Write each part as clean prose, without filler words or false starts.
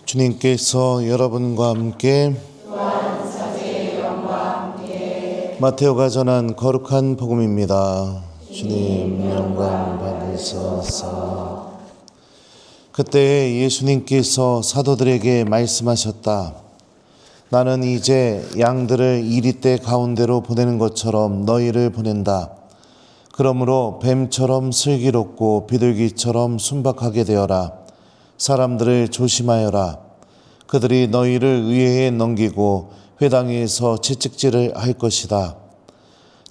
주님께서 여러분과 함께 마테오가 전한 거룩한 복음입니다. 주님 영광 받으소서. 그때 예수님께서 사도들에게 말씀하셨다. 나는 이제 양들을 이리떼 가운데로 보내는 것처럼 너희를 보낸다. 그러므로 뱀처럼 슬기롭고 비둘기처럼 순박하게 되어라. 사람들을 조심하여라. 그들이 너희를 의회에 넘기고 회당에서 채찍질을 할 것이다.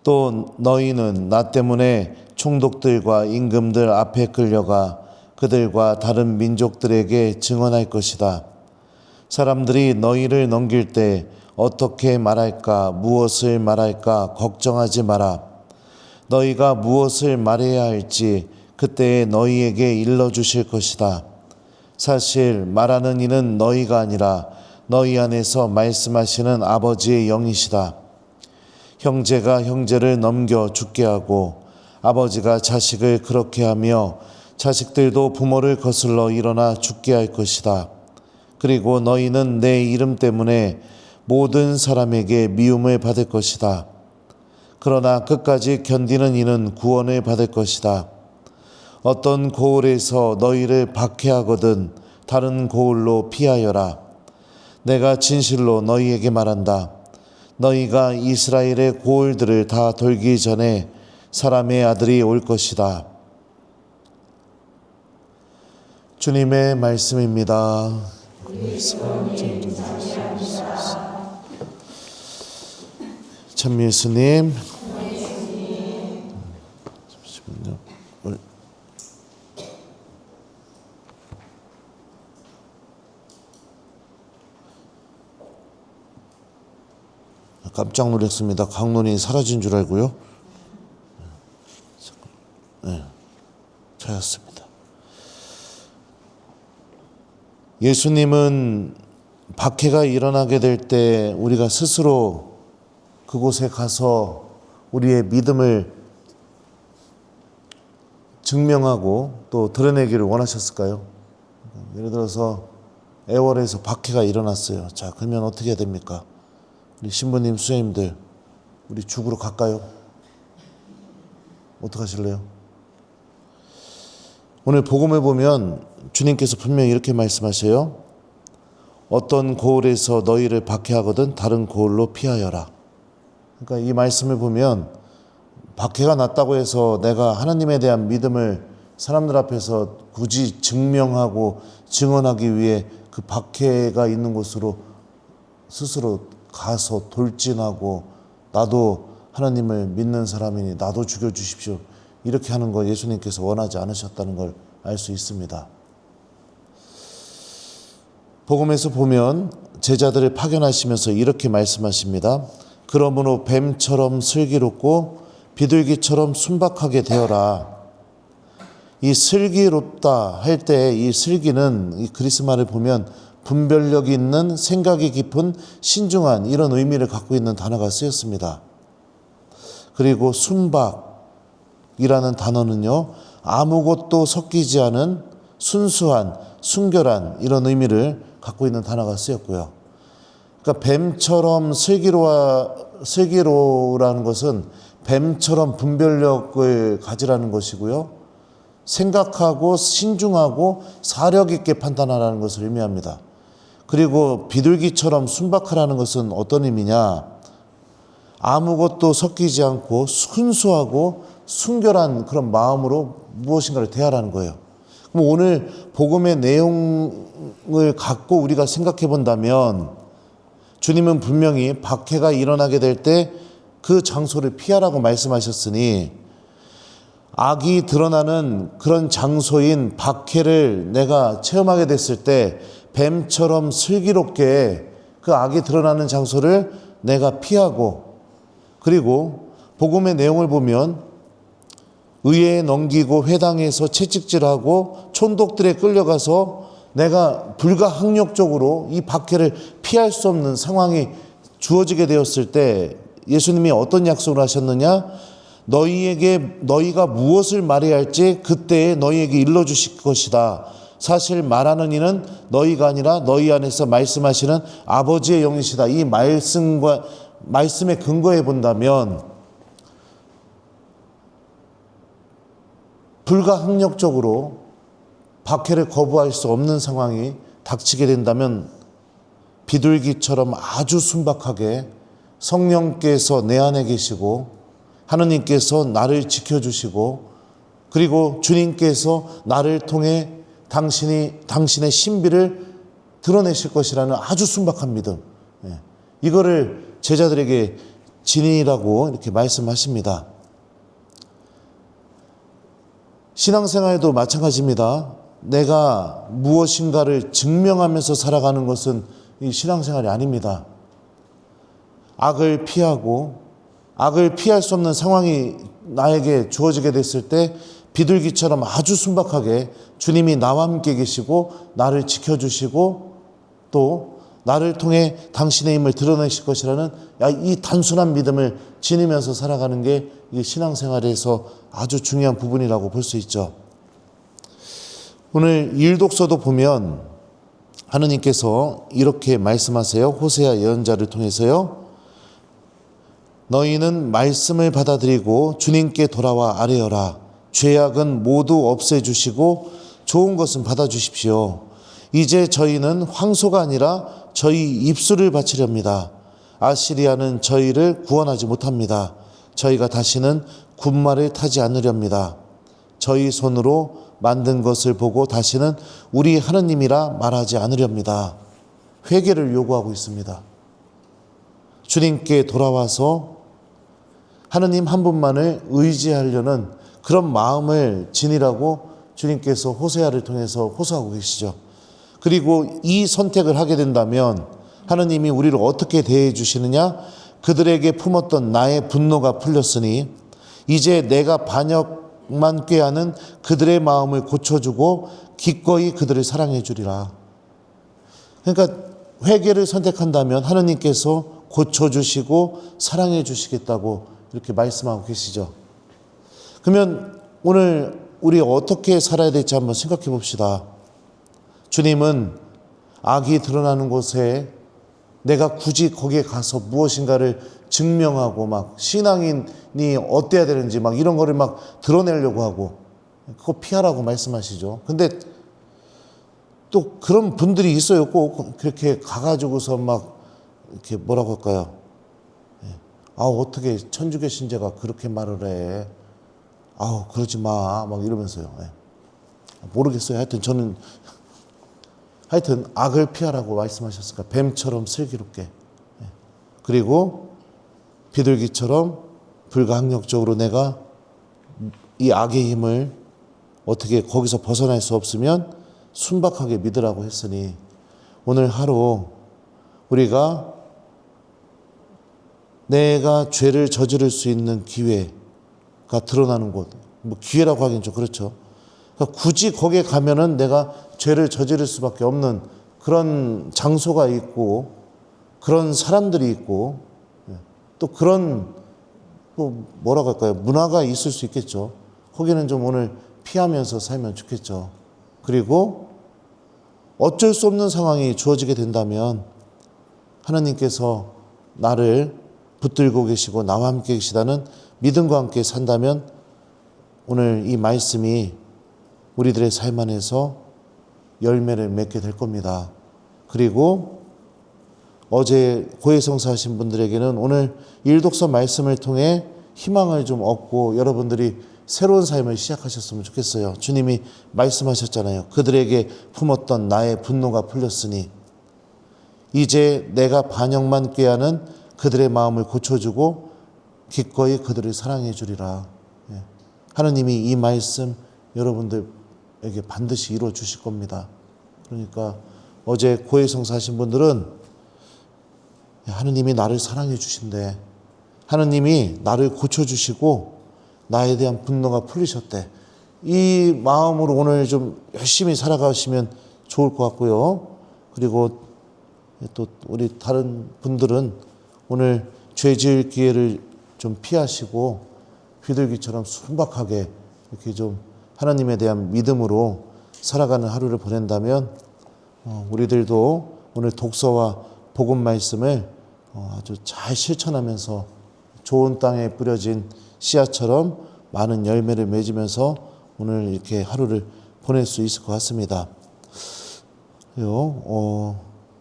또 너희는 나 때문에 총독들과 임금들 앞에 끌려가 그들과 다른 민족들에게 증언할 것이다. 사람들이 너희를 넘길 때 어떻게 말할까, 무엇을 말할까 걱정하지 마라. 너희가 무엇을 말해야 할지 그때에 너희에게 일러주실 것이다. 사실 말하는 이는 너희가 아니라 너희 안에서 말씀하시는 아버지의 영이시다. 형제가 형제를 넘겨 죽게 하고 아버지가 자식을 그렇게 하며 자식들도 부모를 거슬러 일어나 죽게 할 것이다. 그리고 너희는 내 이름 때문에 모든 사람에게 미움을 받을 것이다. 그러나 끝까지 견디는 이는 구원을 받을 것이다. 어떤 고을에서 너희를 박해하거든 다른 고을로 피하여라. 내가 진실로 너희에게 말한다. 너희가 이스라엘의 고을들을 다 돌기 전에 사람의 아들이 올 것이다. 주님의 말씀입니다. 참 예수님. 잠시만요. 깜짝 놀랐습니다. 강론이 사라진 줄 알고요. 네, 찾았습니다. 예수님은 박해가 일어나게 될 때 우리가 스스로 그곳에 가서 우리의 믿음을 증명하고 또 드러내기를 원하셨을까요? 예를 들어서 애월에서 박해가 일어났어요. 자, 그러면 어떻게 해야 됩니까? 우리 신부님, 수녀님들, 우리 죽으러 갈까요? 어떡하실래요? 오늘 복음을 보면 주님께서 분명히 이렇게 말씀하셔요. 어떤 고을에서 너희를 박해하거든 다른 고을로 피하여라. 그러니까 이 말씀을 보면 박해가 났다고 해서 내가 하나님에 대한 믿음을 사람들 앞에서 굳이 증명하고 증언하기 위해 그 박해가 있는 곳으로 스스로 가서 돌진하고 나도 하나님을 믿는 사람이니 나도 죽여주십시오. 이렇게 하는 거 예수님께서 원하지 않으셨다는 걸 알 수 있습니다. 복음에서 보면 제자들을 파견하시면서 이렇게 말씀하십니다. 그러므로 뱀처럼 슬기롭고 비둘기처럼 순박하게 되어라. 이 슬기롭다 할 때 이 슬기는 이 그리스말을 보면 분별력 있는 생각이 깊은 신중한 이런 의미를 갖고 있는 단어가 쓰였습니다. 그리고 순박이라는 단어는요. 아무것도 섞이지 않은 순수한, 순결한 이런 의미를 갖고 있는 단어가 쓰였고요. 그러니까 뱀처럼 슬기로라는 것은 뱀처럼 분별력을 가지라는 것이고요. 생각하고 신중하고 사력 있게 판단하라는 것을 의미합니다. 그리고 비둘기처럼 순박하라는 것은 어떤 의미냐? 아무것도 섞이지 않고 순수하고 순결한 그런 마음으로 무엇인가를 대하라는 거예요. 그럼 오늘 복음의 내용을 갖고 우리가 생각해 본다면 주님은 분명히 박해가 일어나게 될 때 그 장소를 피하라고 말씀하셨으니 악이 드러나는 그런 장소인 박해를 내가 체험하게 됐을 때 뱀처럼 슬기롭게 그 악이 드러나는 장소를 내가 피하고 그리고 복음의 내용을 보면 의회에 넘기고 회당에서 채찍질하고 촌독들에 끌려가서 내가 불가항력적으로 이 박해를 피할 수 없는 상황이 주어지게 되었을 때 예수님이 어떤 약속을 하셨느냐? 너희가 무엇을 말해야 할지 그때에 너희에게 일러주실 것이다. 사실 말하는 이는 너희가 아니라 너희 안에서 말씀하시는 아버지의 영이시다. 이 말씀의 근거해 본다면 불가항력적으로 박해를 거부할 수 없는 상황이 닥치게 된다면 비둘기처럼 아주 순박하게 성령께서 내 안에 계시고 하느님께서 나를 지켜주시고 그리고 주님께서 나를 통해 당신의 신비를 드러내실 것이라는 아주 순박한 믿음, 이거를 제자들에게 진리라고 이렇게 말씀하십니다. 신앙생활도 마찬가지입니다. 내가 무엇인가를 증명하면서 살아가는 것은 이 신앙생활이 아닙니다. 악을 피하고 악을 피할 수 없는 상황이 나에게 주어지게 됐을 때 비둘기처럼 아주 순박하게 주님이 나와 함께 계시고 나를 지켜주시고 또 나를 통해 당신의 힘을 드러내실 것이라는 이 단순한 믿음을 지니면서 살아가는 게 이 신앙생활에서 아주 중요한 부분이라고 볼 수 있죠. 오늘 일독서도 보면 하느님께서 이렇게 말씀하세요. 호세아 예언자를 통해서요. 너희는 말씀을 받아들이고 주님께 돌아와 아뢰어라. 죄악은 모두 없애주시고 좋은 것은 받아주십시오. 이제 저희는 황소가 아니라 저희 입술을 바치렵니다. 아시리아는 저희를 구원하지 못합니다. 저희가 다시는 군말을 타지 않으렵니다. 저희 손으로 만든 것을 보고 다시는 우리 하느님이라 말하지 않으렵니다. 회개를 요구하고 있습니다. 주님께 돌아와서 하느님 한 분만을 의지하려는 그런 마음을 지니라고 주님께서 호세아를 통해서 호소하고 계시죠. 그리고 이 선택을 하게 된다면 하느님이 우리를 어떻게 대해 주시느냐? 그들에게 품었던 나의 분노가 풀렸으니 이제 내가 반역만 꾀하는 그들의 마음을 고쳐주고 기꺼이 그들을 사랑해 주리라. 그러니까 회개를 선택한다면 하느님께서 고쳐주시고 사랑해 주시겠다고 이렇게 말씀하고 계시죠. 그러면 오늘 우리 어떻게 살아야 될지 한번 생각해 봅시다. 주님은 악이 드러나는 곳에 내가 굳이 거기에 가서 무엇인가를 증명하고 막 신앙인이 어때야 되는지 막 이런 거를 막 드러내려고 하고 그거 피하라고 말씀하시죠. 근데 또 그런 분들이 있어요. 꼭 그렇게 가가지고서 막 이렇게 뭐라고 할까요? 어떻게 천주교 신자가 그렇게 말을 해? 그러지 마. 막 이러면서요. 모르겠어요. 하여튼 악을 피하라고 말씀하셨으니까 뱀처럼 슬기롭게 그리고 비둘기처럼 불가항력적으로 내가 이 악의 힘을 어떻게 거기서 벗어날 수 없으면 순박하게 믿으라고 했으니 오늘 하루 우리가 내가 죄를 저지를 수 있는 기회가 드러나는 곳, 뭐 기회라고 하긴 좀 그렇죠. 그러니까 굳이 거기에 가면은 내가 죄를 저지를 수밖에 없는 그런 장소가 있고 그런 사람들이 있고 또 그런 또 뭐라고 할까요? 문화가 있을 수 있겠죠. 거기는 좀 오늘 피하면서 살면 좋겠죠. 그리고 어쩔 수 없는 상황이 주어지게 된다면 하나님께서 나를 붙들고 계시고 나와 함께 계시다는 믿음과 함께 산다면 오늘 이 말씀이 우리들의 삶 안에서 열매를 맺게 될 겁니다. 그리고 어제 고해성사 하신 분들에게는 오늘 일독서 말씀을 통해 희망을 좀 얻고 여러분들이 새로운 삶을 시작하셨으면 좋겠어요. 주님이 말씀하셨잖아요. 그들에게 품었던 나의 분노가 풀렸으니 이제 내가 반역만 꾀하는 그들의 마음을 고쳐주고 기꺼이 그들을 사랑해 주리라. 하느님이 이 말씀 여러분들에게 반드시 이루어 주실 겁니다. 그러니까 어제 고해성사 하신 분들은 하느님이 나를 사랑해 주신대. 하느님이 나를 고쳐주시고 나에 대한 분노가 풀리셨대. 이 마음으로 오늘 좀 열심히 살아가시면 좋을 것 같고요. 그리고 또 우리 다른 분들은 오늘 죄 지을 기회를 좀 피하시고 비둘기처럼 순박하게 이렇게 좀 하나님에 대한 믿음으로 살아가는 하루를 보낸다면 우리들도 오늘 독서와 복음 말씀을 아주 잘 실천하면서 좋은 땅에 뿌려진 씨앗처럼 많은 열매를 맺으면서 오늘 이렇게 하루를 보낼 수 있을 것 같습니다.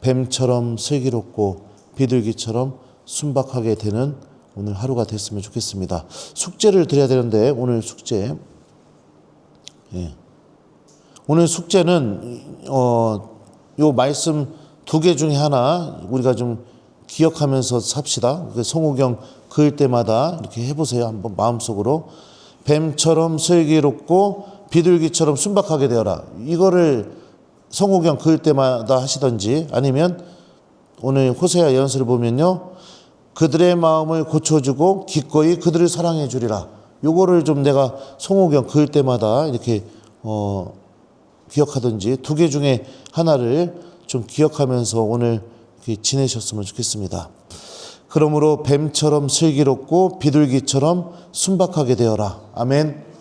뱀처럼 슬기롭고 비둘기처럼 순박하게 되는 오늘 하루가 됐으면 좋겠습니다. 숙제를 드려야 되는데 오늘 숙제, 오늘 숙제는 요 말씀 2개 중에 하나 우리가 좀 기억하면서 삽시다. 송호경 그을 때마다 이렇게 해보세요. 한번 마음속으로. 뱀처럼 슬기롭고 비둘기처럼 순박하게 되어라. 이거를 송호경 그을 때마다 하시던지, 아니면 오늘 호세아 연설을 보면요, 그들의 마음을 고쳐주고 기꺼이 그들을 사랑해 주리라. 요거를 좀 내가 송호경 그을 때마다 이렇게 기억하든지 2개 중에 하나를 좀 기억하면서 오늘 이렇게 지내셨으면 좋겠습니다. 그러므로 뱀처럼 슬기롭고 비둘기처럼 순박하게 되어라. 아멘.